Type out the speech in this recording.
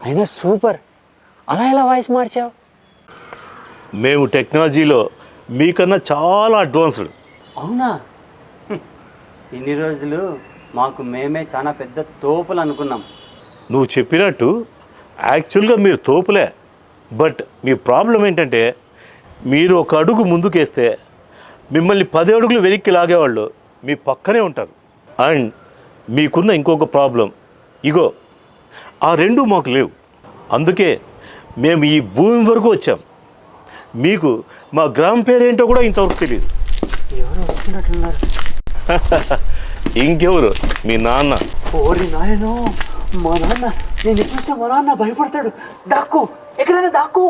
అయినా సూపర్. అలా ఎలా వాయిస్ మార్చావు? మేము టెక్నాలజీలో మీకన్నా చాలా అడ్వాన్స్డ్. అవునా? ఇన్ని రోజులు మాకు మేమే చాలా పెద్ద తోపులు అనుకున్నాం. నువ్వు చెప్పినట్టు యాక్చువల్గా మీరు తోపులే. బట్ మీ ప్రాబ్లం ఏంటంటే మీరు ఒక అడుగు ముందుకేస్తే మిమ్మల్ని 10 అడుగులు వెనక్కి లాగేవాళ్ళు మీ పక్కనే ఉంటారు. అండ్ మీకున్న ఇంకొక ప్రాబ్లం ఇగో, ఆ రెండు మాకు లేవు. అందుకే మేము ఈ భూమి వరకు వచ్చాం. మీకు మా గ్రామం పేరేంటో కూడా ఇంతవరకు తెలియదు. ఎవరు వస్తున్నట్లున్నారు? ఇంకెవరు? మీ నాన్న. ఓరి నాయనో, మా నాన్న నేను చూస్తే మా నాన్న భయపడతాడు. దాక్కు, ఎక్కడైనా దాక్కు.